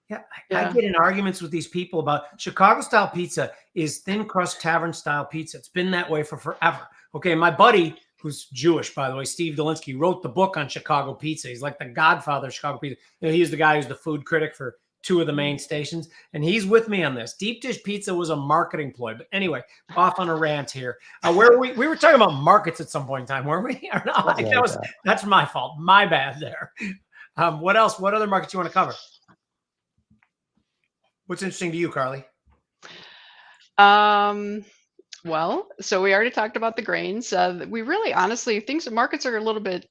Yeah, I
Yeah.
get in arguments with these people about Chicago style pizza is thin crust tavern style pizza. It's been that way for forever. Okay, my buddy, who's Jewish, by the way, Steve Dolinsky, wrote the book on Chicago pizza. He's like the godfather of Chicago pizza. He's the guy who's the food critic for two of the main stations, and he's with me on this. Deep dish pizza was a marketing ploy. But anyway, off on a rant here. Where we were talking about markets at some point in time, weren't we? Or not? That's my fault. My bad there. What else? What other markets you want to cover? What's interesting to you, Carley?
Well, so we already talked about the grains. We really, honestly, markets are a little bit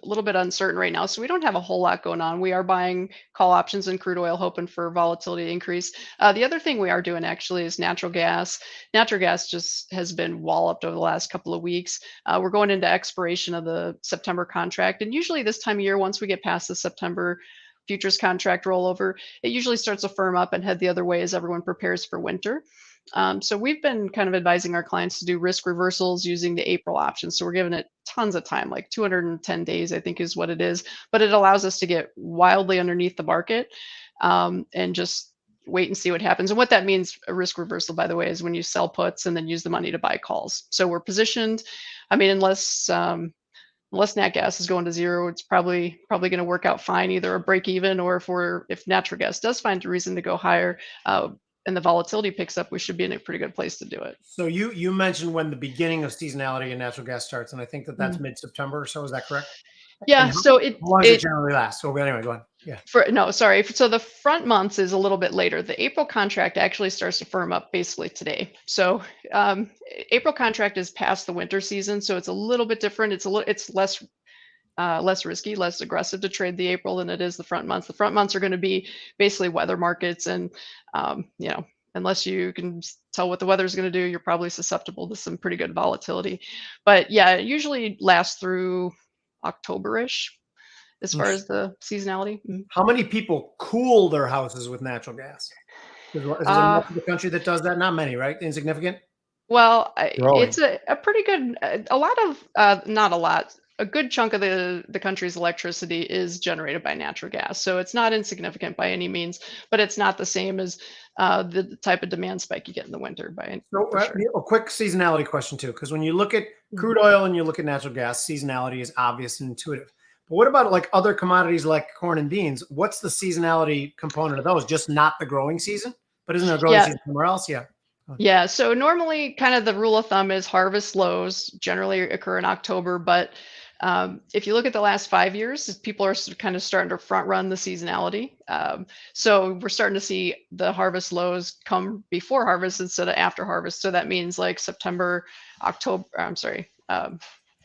uncertain right now, so we don't have a whole lot going on. We are buying call options in crude oil, hoping for volatility to increase. The other thing we are doing actually is natural gas. Natural gas just has been walloped over the last couple of weeks. We're going into expiration of the September contract, and usually this time of year, once we get past the September futures contract rollover, it usually starts to firm up and head the other way as everyone prepares for winter. So we've been kind of advising our clients to do risk reversals using the April option. So we're giving it tons of time, like 210 days, I think is what it is. But it allows us to get wildly underneath the market and just wait and see what happens. And what that means, a risk reversal, by the way, is when you sell puts and then use the money to buy calls. So we're positioned. I mean, unless unless nat gas is going to zero, it's probably going to work out fine, either a break even, or if natural gas does find a reason to go higher, and the volatility picks up, we should be in a pretty good place to do it.
So you mentioned when the beginning of seasonality in natural gas starts, and I think that's
Mhm.
mid-September or so. Is that correct?
Yeah,
And
so
how long does it generally last? So anyway, go on. Yeah.
So the front months is a little bit later. The April contract actually starts to firm up basically today. So April contract is past the winter season, so it's a little bit different. It's less risky, less aggressive to trade the April than it is the front months. The front months are going to be basically weather markets, and unless you can tell what the weather is going to do, you're probably susceptible to some pretty good volatility. But yeah, it usually lasts through October-ish as far as the seasonality.
How many people cool their houses with natural gas? Is there much of the country that does that? Not many, right? Insignificant?
Well,
Growing.
it's a pretty good, a lot of, not a lot, a good chunk of the country's electricity is generated by natural gas. So it's not insignificant by any means, but it's not the same as the type of demand spike you get in the winter
So
for sure.
a quick seasonality question too, because when you look at
Mhm.
crude oil and you look at natural gas, seasonality is obvious and intuitive. But what about like other commodities like corn and beans? What's the seasonality component of those? Just not the growing season? But isn't there a growing
Yeah,
season somewhere else? Yeah.
yeah. So normally, kind of the rule of thumb is harvest lows generally occur in October. But if you look at the last 5 years, people are kind of starting to front run the seasonality. So we're starting to see the harvest lows come before harvest instead of after harvest. So that means like September, October. I'm sorry,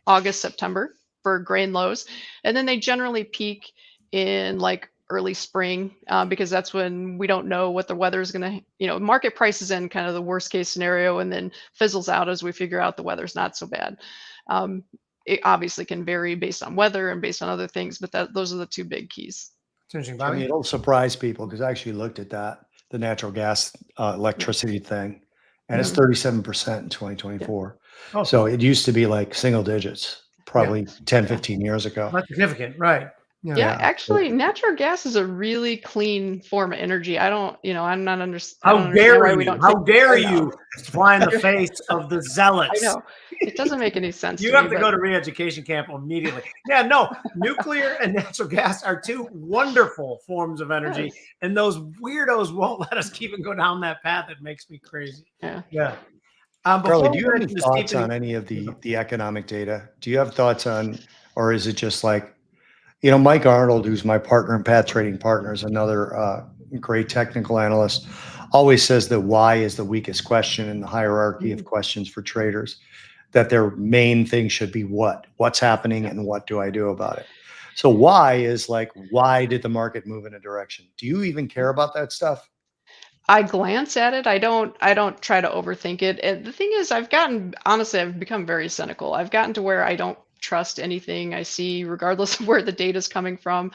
August, September for grain lows, and then they generally peak in like early spring, because that's when we don't know what the weather is going to, market prices in kind of the worst case scenario, and then fizzles out as we figure out the weather's not so bad. It obviously can vary based on weather and based on other things, but those are the two big keys.
It's interesting,
I mean,
Bobby.
it'll surprise people because I actually looked at that, the natural gas electricity thing, and it's
Mhm.
37% in 2024.
Oh,
So it used to be like single digits, probably 10,
Yeah.
15 years ago.
that's significant, right? Yeah.
Yeah,
Yeah.
actually, natural gas is a really clean form of energy. I don't, I'm not under, I don't
How
understand
dare
why we
you?
don't take.
How dare
I know.
you fly in the face of the
I
zealots?
know. It doesn't make any sense
You
to me,
have to
but
go to re-education camp immediately. Yeah, no, nuclear and natural gas are two wonderful forms of energy,
yes.
and those weirdos won't let us keep and go down that path. It makes me crazy.
Yeah.
Yeah.
Carly,
Before
do
we
you have any
mention the
thoughts
steepening,
on any of the economic data? Do you have thoughts on, or is it just like, Mike Arnold, who's my partner in Path Trading Partners, another great technical analyst, always says that why is the weakest question in the hierarchy of questions for traders, that their main thing should be what's happening and what do I do about it? So why is like, why did the market move in a direction? Do you even care about that stuff?
I glance at it. I don't try to overthink it. And the thing is, honestly, I've become very cynical. I've gotten to where I don't trust anything I see, regardless of where the data is coming from.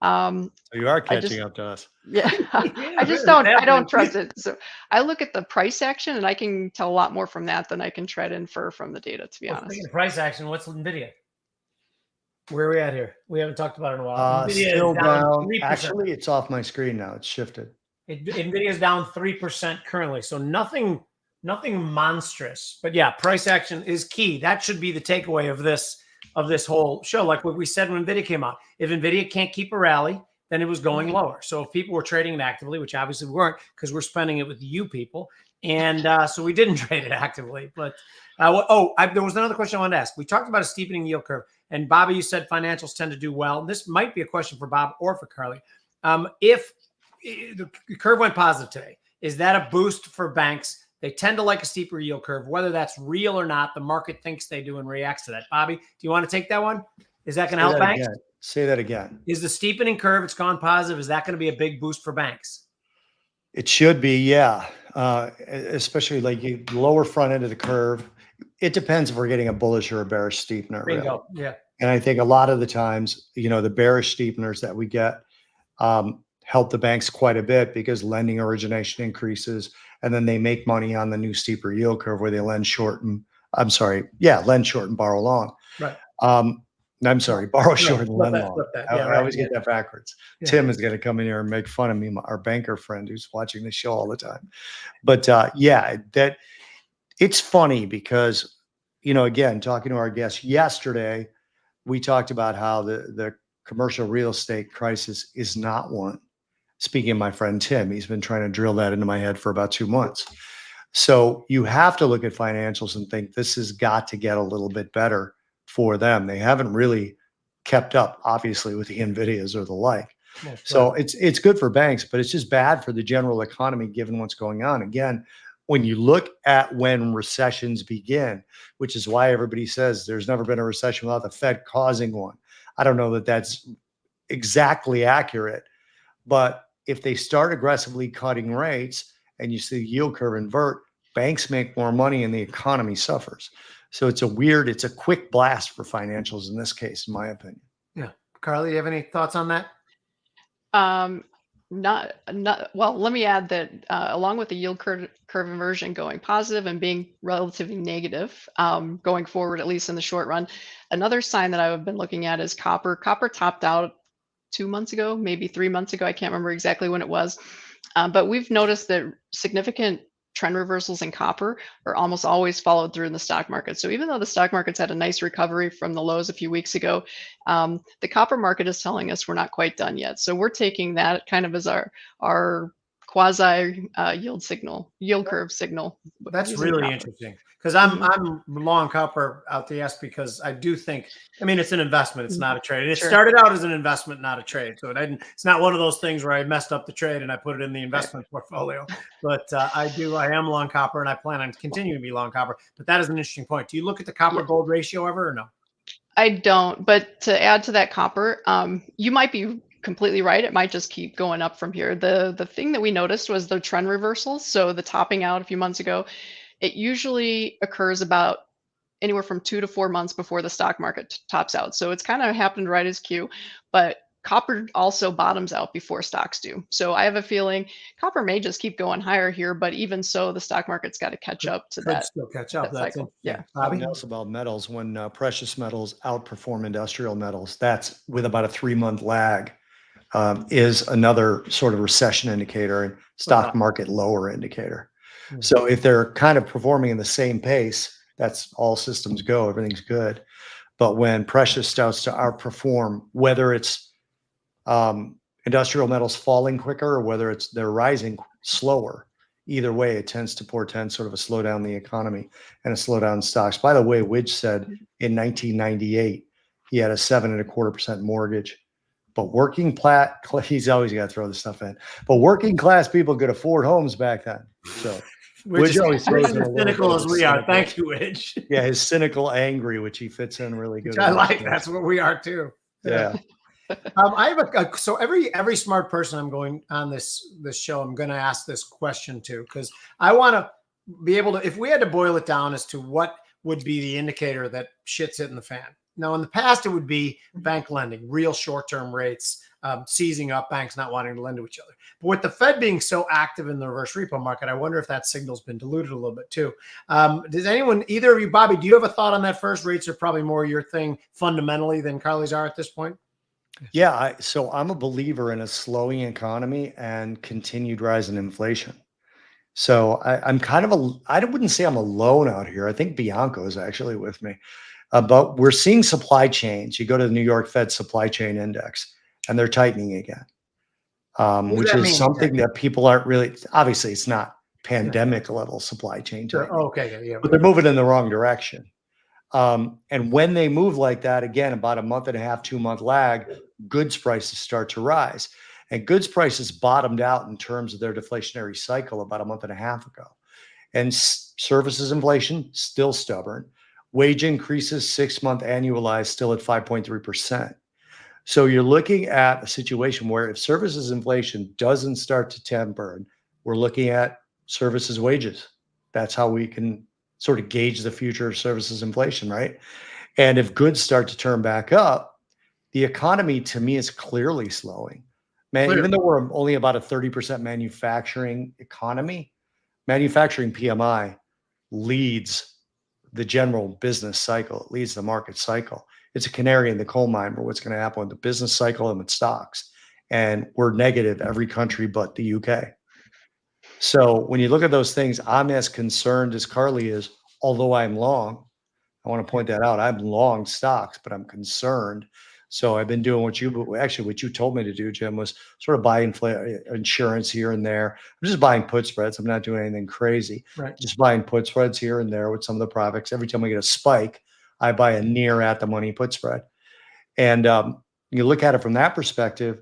Um,
So you are
I
catching
just,
up to us.
yeah,
yeah,
I don't trust it. So I look at the price action, and I can tell a lot more from that than I can try to infer from the data, to be
well, speaking
honest.
of price action, what's Nvidia? Where are we at here? We haven't talked about it in a while. Nvidia is
Still
down
down.
3%.
Actually, it's off my screen now. It's shifted.
Nvidia is down 3% currently, so nothing monstrous. But yeah, price action is key. That should be the takeaway of this whole show. Like what we said when Nvidia came out, if Nvidia can't keep a rally, then it was going lower. So if people were trading it actively, which obviously we weren't because we're spending it with you people, and so we didn't trade it actively. But there was another question I wanted to ask. We talked about a steepening yield curve, and Bobby, you said financials tend to do well. This might be a question for Bob or for Carly. If the curve went positive today, is that a boost for banks? They tend to like a steeper yield curve, whether that's real or not. The market thinks they do and reacts to that. Bobby, do you want to take that one? Is that going to help banks?
Again. Say that again.
Is the steepening curve, it's gone positive, is that going to be a big boost for banks?
It should be, yeah. Especially like you lower front end of the curve. It depends if we're getting a bullish or a bearish steepener.
Bingo.
Really.
Yeah.
And I think a lot of the times, the bearish steepeners that we get help the banks quite a bit because lending origination increases, and then they make money on the new steeper yield curve where they lend short and borrow long.
Right.
I'm sorry, borrow short and lend
Flip
long.
that.
I
Yeah, right.
always get that backwards.
Yeah.
Tim is going to come in here and make fun of me, our banker friend who's watching the show all the time. But that it's funny because, again, talking to our guest yesterday, we talked about how the commercial real estate crisis is not one. Speaking of my friend Tim, he's been trying to drill that into my head for about 2 months. So you have to look at financials and think this has got to get a little bit better for them. They haven't really kept up, obviously, with the NVIDIAs or the like. So it's good for banks, but it's just bad for the general economy given what's going on. Again, when you look at when recessions begin, which is why everybody says there's never been a recession without the Fed causing one. I don't know that that's exactly accurate, but if they start aggressively cutting rates and you see the yield curve invert, banks make more money and the economy suffers. So it's a quick blast for financials in this case, in my opinion.
Yeah. Carly, you have any thoughts on that?
Not well, let me add that along with the yield curve inversion going positive and being relatively negative going forward, at least in the short run, another sign that I've been looking at is copper. Copper topped out 2 months ago, maybe 3 months ago. I can't remember exactly when it was. But we've noticed that significant trend reversals in copper are almost always followed through in the stock market. So even though the stock market's had a nice recovery from the lows a few weeks ago, the copper market is telling us we're not quite done yet. So we're taking that kind of as our quasi yield curve signal.
That's
using
really
copper.
interesting because I'm long copper out the S because I do think, I mean, it's an investment. It's not a trade. And it
Sure.
started out as an investment, not a trade. So it's not one of those things where I messed up the trade and I put it in the investment portfolio. But I am long copper and I plan on continuing to be long copper. But that is an interesting point. Do you look at the copper gold ratio ever or no?
I don't, but to add to that copper, you might be completely right. It might just keep going up from here. The thing that we noticed was the trend reversals. So the topping out a few months ago, it usually occurs about anywhere from 2 to 4 months before the stock market tops out. So it's kind of happened right as Q, but copper also bottoms out before stocks do. So I have a feeling copper may just keep going higher here, but even so, the stock market's got to catch up to
Could
that.
still catch up.
that
That's
cycle.
interesting.
Yeah.
Something else about metals, when precious metals outperform industrial metals, that's with about a 3-month lag, is another sort of recession indicator and stock market lower indicator. So if they're kind of performing in the same pace, that's all systems go, everything's good. But when precious starts to outperform, whether it's industrial metals falling quicker or whether they're rising slower, either way, it tends to portend sort of a slowdown in the economy and a slowdown in stocks. By the way, Widge said in 1998, he had a 7.25% mortgage. But working class, he's always got to throw this stuff in. But working class people could afford homes back then. So
Widge
always throws in a
as
little
cynical
bit
as
of
we are.
cynical.
Thank you, Widge.
Yeah, his cynical angry, which he fits in really good.
Which I like. That's what we are too.
Yeah.
I have so every smart person I'm going on this show, I'm going to ask this question to, because I want to be able to, if we had to boil it down as to what would be the indicator that shit's hitting the fan. Now, in the past, it would be bank lending, real short-term rates, seizing up, banks not wanting to lend to each other. But with the Fed being so active in the reverse repo market, I wonder if that signal's been diluted a little bit too. Does anyone, either of you, Bobby, do you have a thought on that first? Rates are probably more your thing fundamentally than Carly's are at this point.
Yeah. So I'm a believer in a slowing economy and continued rise in inflation. So I'm kind of I wouldn't say I'm alone out here. I think Bianco is actually with me. But we're seeing supply chains. You go to the New York Fed supply chain index and they're tightening again, which is something that people aren't really, obviously it's not pandemic level supply chain tightening,
Okay. Yeah.
but they're moving in the wrong direction. And when they move like that, again, about a month and a half, 2-month lag, goods prices start to rise. And goods prices bottomed out in terms of their deflationary cycle about a month and a half ago. And services inflation, still stubborn. Wage increases, 6-month annualized, still at 5.3%. So you're looking at a situation where if services inflation doesn't start to temper, we're looking at services wages. That's how we can sort of gauge the future of services inflation, right? And if goods start to turn back up, the economy to me is clearly slowing. Man, even though we're only about a 30% manufacturing economy, manufacturing PMI leads the general business cycle. It leads the market cycle. It's a canary in the coal mine for what's going to happen with the business cycle and with stocks. And we're negative every country but the UK. So when you look at those things, I'm as concerned as Carly is, although I'm long, I want to point that out. I'm long stocks, but I'm concerned. So I've been doing what you told me to do, Jim, was sort of buy insurance here and there. I'm just buying put spreads. I'm not doing anything crazy.
Right.
Just buying put spreads here and there with some of the products. Every time I get a spike, I buy a near at the money put spread. And you look at it from that perspective,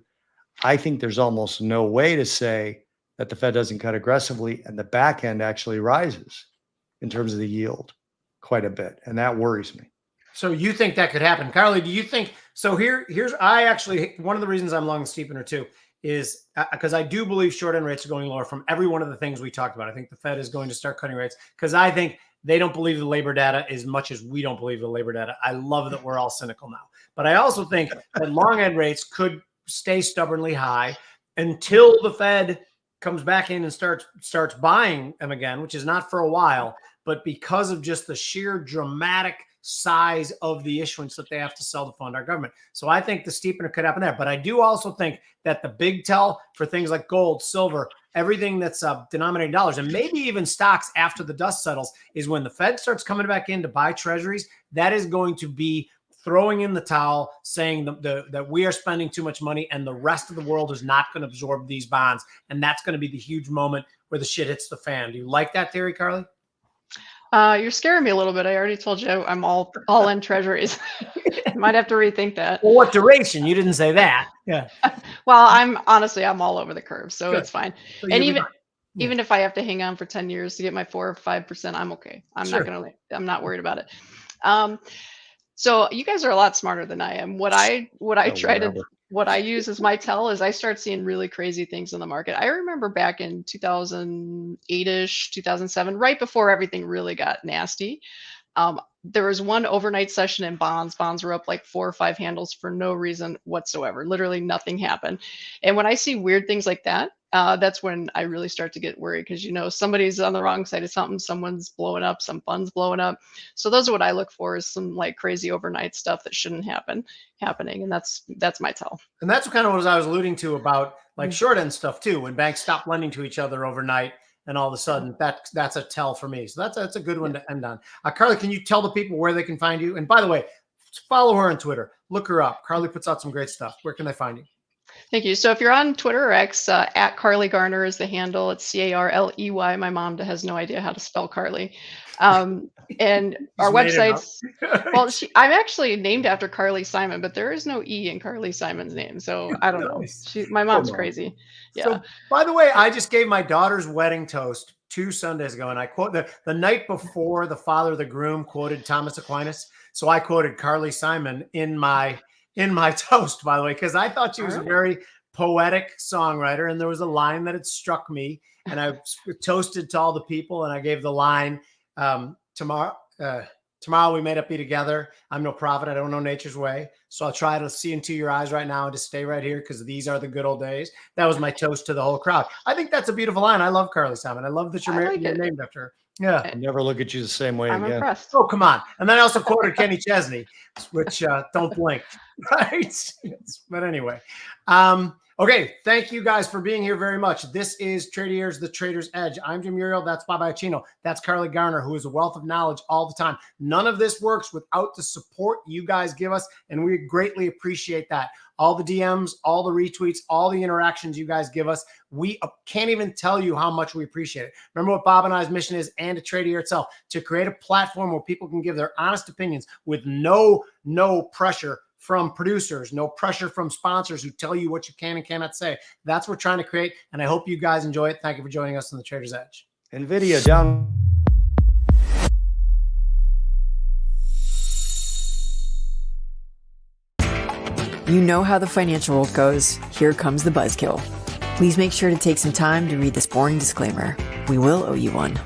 I think there's almost no way to say that the Fed doesn't cut aggressively and the back end actually rises in terms of the yield quite a bit. And that worries me.
So you think that could happen? Carley, do you think, so here's, I actually, one of the reasons I'm long steepener too is because I do believe short end rates are going lower from every one of the things we talked about. I think the Fed is going to start cutting rates because I think they don't believe the labor data as much as we don't believe the labor data. I love that we're all cynical now, but I also think that long end rates could stay stubbornly high until the Fed comes back in and starts buying them again, which is not for a while, but because of just the sheer dramatic size of the issuance that they have to sell to fund our government. So I think the steepener could happen there. But I do also think that the big tell for things like gold, silver, everything that's denominated in dollars, and maybe even stocks after the dust settles, is when the Fed starts coming back in to buy treasuries, that is going to be throwing in the towel, saying that we are spending too much money and the rest of the world is not going to absorb these bonds. And that's going to be the huge moment where the shit hits the fan. Do you like that theory, Carley?
You're scaring me a little bit. I already told you I'm all in treasuries. Might have to rethink that.
Well, what duration? You didn't say that. Yeah.
Well, I'm all over the curve, so Good. It's fine.
So
and even if I have to hang on for 10 years to get my 4 or 5%, I'm okay. I'm not worried about it. So you guys are a lot smarter than I am. What I use as my tell is I start seeing really crazy things in the market. I remember back in 2008-ish, 2007, right before everything really got nasty. There was one overnight session in bonds. Bonds were up like 4 or 5 handles for no reason whatsoever. Literally nothing happened. And when I see weird things like that, that's when I really start to get worried because, somebody's on the wrong side of something. Someone's blowing up, some fund's blowing up. So those are what I look for, is some like crazy overnight stuff that shouldn't happening. And that's my tell.
And that's kind of what I was alluding to about like short end stuff too, when banks stop lending to each other overnight. And all of a sudden, that's a tell for me. So that's a good one to end on. Carley, can you tell the people where they can find you? And by the way, follow her on Twitter. Look her up. Carley puts out some great stuff. Where can they find you?
Thank you. So if you're on Twitter or X, at Carley Garner is the handle. It's Carley. My mom has no idea how to spell Carley. And our website's, well, I'm actually named after Carly Simon, but there is no E in Carly Simon's name. So I don't know. My mom's crazy. Yeah.
So, by the way, I just gave my daughter's wedding toast 2 Sundays ago, and I quote the night before the father of the groom quoted Thomas Aquinas. So I quoted Carly Simon in my toast, by the way, because I thought she was a very poetic songwriter, and there was a line that had struck me, and I toasted to all the people, and I gave the line, tomorrow we may not be together. I'm no prophet. I don't know nature's way. So I'll try to see into your eyes right now and to stay right here because these are the good old days. That was my toast to the whole crowd. I think that's a beautiful line. I love Carly Simon. I love that you're named after her. Yeah.
I'll never look at you the same way
I'm
again.
Impressed.
Oh, come on. And then I also quoted Kenny Chesney, which don't blink. Right. But anyway. Okay. Thank you guys for being here very much. This is Tradier's The Trader's Edge. I'm Jim Iuorio. That's Bob Iaccino. That's Carley Garner, who is a wealth of knowledge all the time. None of this works without the support you guys give us, and we greatly appreciate that. All the DMs, all the retweets, all the interactions you guys give us. We can't even tell you how much we appreciate it. Remember what Bob and I's mission is, and to Tradier itself, to create a platform where people can give their honest opinions with no pressure from producers, no pressure from sponsors who tell you what you can and cannot say. That's what we're trying to create, and I hope you guys enjoy it. Thank you for joining us on The Trader's Edge.
NVIDIA down.
You know how the financial world goes. Here comes the buzzkill. Please make sure to take some time to read this boring disclaimer. We will owe you one.